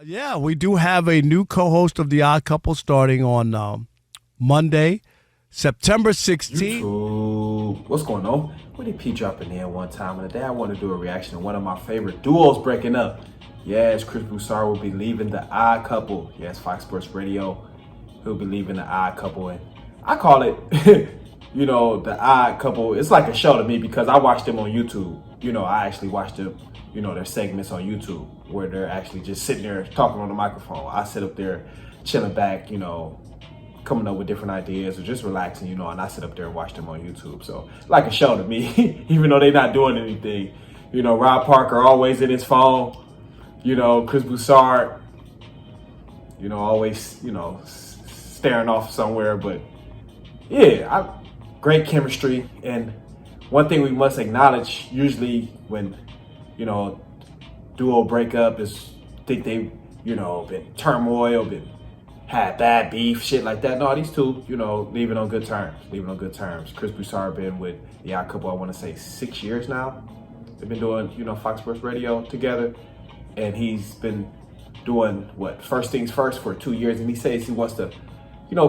Yeah, we do have a new co-host of The Odd Couple starting on Monday, September 16th. YouTube. What's going on? Witty P dropping in one time, and today I want to do a reaction to one of my favorite duos breaking up. Yes, Chris Broussard will be leaving The Odd Couple. Yes, Fox Sports Radio. He'll be leaving The Odd Couple, and I call it, The Odd Couple. It's like a show to me because I watched them on YouTube. I actually watched them, their segments on YouTube where they're actually just sitting there talking on the microphone. I sit up there chilling back, coming up with different ideas or just relaxing, and I sit up there and watch them on YouTube. So like a show to me, even though they're not doing anything. Rob Parker always in his phone, Chris Broussard, always, staring off somewhere. But yeah, great chemistry. And one thing we must acknowledge usually when, duo breakup is think they, been turmoil, had bad beef, shit like that. No, these two, leaving on good terms. Chris Broussard been with The Odd Couple, I want to say 6 years now. They've been doing, Fox Sports Radio together. And he's been doing First Things First for 2 years. And he says he wants to,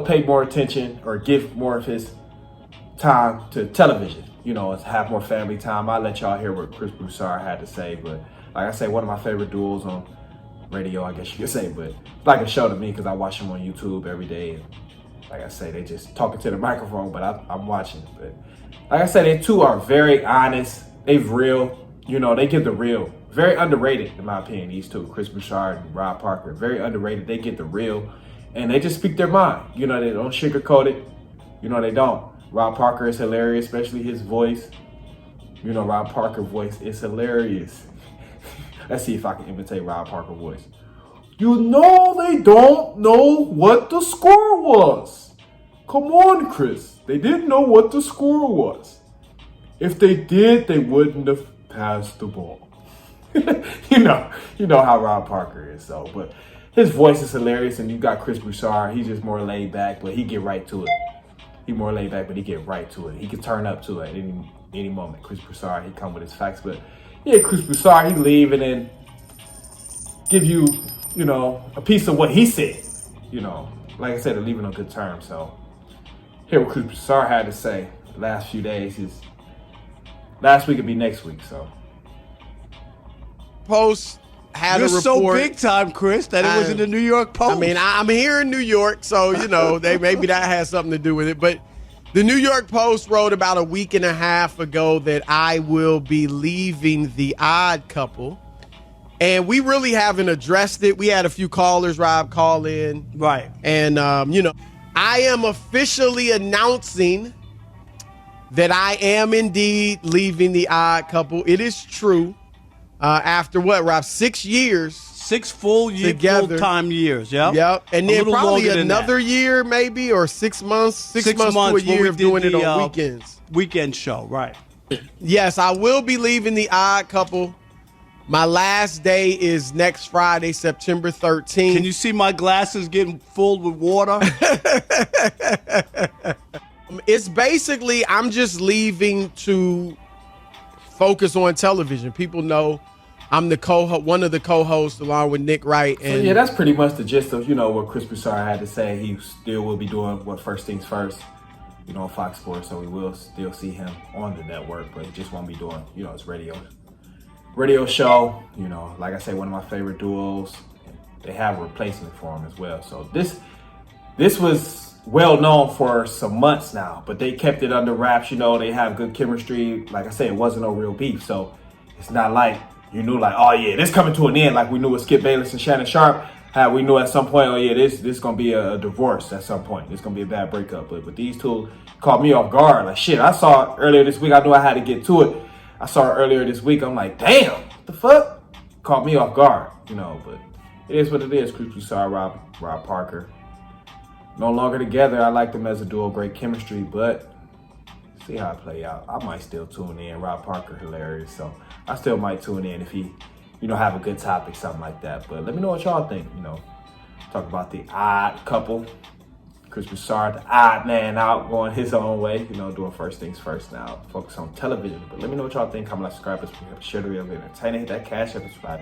pay more attention or give more of his time to television, have more family time. I'll let y'all hear what Chris Broussard had to say. But like I say, one of my favorite duels on radio, I guess you could say. But it's like a show to me because I watch them on YouTube every day. And like I say, they just talking to the microphone, but I'm watching. But like I said, they two are very honest. They real, they give the real. Very underrated, in my opinion, these two, Chris Broussard and Rob Parker. Very underrated. They get the real, and they just speak their mind. They don't sugarcoat it. They don't. Rob Parker is hilarious, especially his voice. Rob Parker voice is hilarious. Let's see if I can imitate Rob Parker voice. They don't know what the score was. Come on, Chris. They didn't know what the score was. If they did, they wouldn't have passed the ball. you know how Rob Parker is. So, but his voice is hilarious, and you got Chris Broussard. He's just more laid back, but he get right to it. He more laid back, but he get right to it. He can turn up to it at any moment. Chris Broussard, he come with his facts, but yeah, Chris Broussard, he leave and then give you, a piece of what he said. Like I said, they're leaving on good terms. So, hear what Chris Broussard had to say the last few days. Last week would be next week. So. Post had You're a report. so big time, Chris, that it was in the New York Post. I mean, I'm here in New York, so maybe that has something to do with it. But the New York Post wrote about a week and a half ago that I will be leaving The Odd Couple, and we really haven't addressed it. We had a few callers, Rob, call in, right? And I am officially announcing that I am indeed leaving The Odd Couple. It is true. After what, Rob? 6 years. 6 full full-time years, yeah. Yep. And then probably another year, maybe, or 6 months. Six months to a year of doing it on weekends. Weekend show, right. Yes, I will be leaving The Odd Couple. My last day is next Friday, September 13th. Can you see my glasses getting filled with water? It's basically, I'm just leaving to focus on television. People know I'm one of the co-hosts along with Nick Wright. And yeah, that's pretty much the gist of, what Chris Broussard had to say. He still will be doing First Things First, on Fox Sports. So we will still see him on the network, but he just won't be doing, his radio show. Like I say, one of my favorite duos. They have a replacement for him as well. So this was well known for some months now, but they kept it under wraps. They have good chemistry. Like I said, it wasn't no real beef. So it's not like you knew oh yeah, this coming to an end. Like we knew with Skip Bayless and Shannon Sharp, how we knew at some point, oh yeah, this gonna be a divorce at some point. It's gonna be a bad breakup. But these two caught me off guard. Like shit, I saw it earlier this week. I knew I had to get to it. I saw it earlier this week. I'm like, damn, what the fuck? Caught me off guard, but it is what it is. Chris Broussard, Rob Parker. No longer together. I like them as a duo, great chemistry, but see how it play out. I might still tune in. Rob Parker, hilarious. So I still might tune in if he, have a good topic, something like that. But let me know what y'all think, Talk about The Odd Couple. Chris Broussard, the odd man out, going his own way, doing First Things First now. Focus on television. But let me know what y'all think. Comment, like, subscribe, share the video, entertaining. Hit that cash up, subscribe.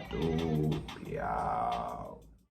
Yeah.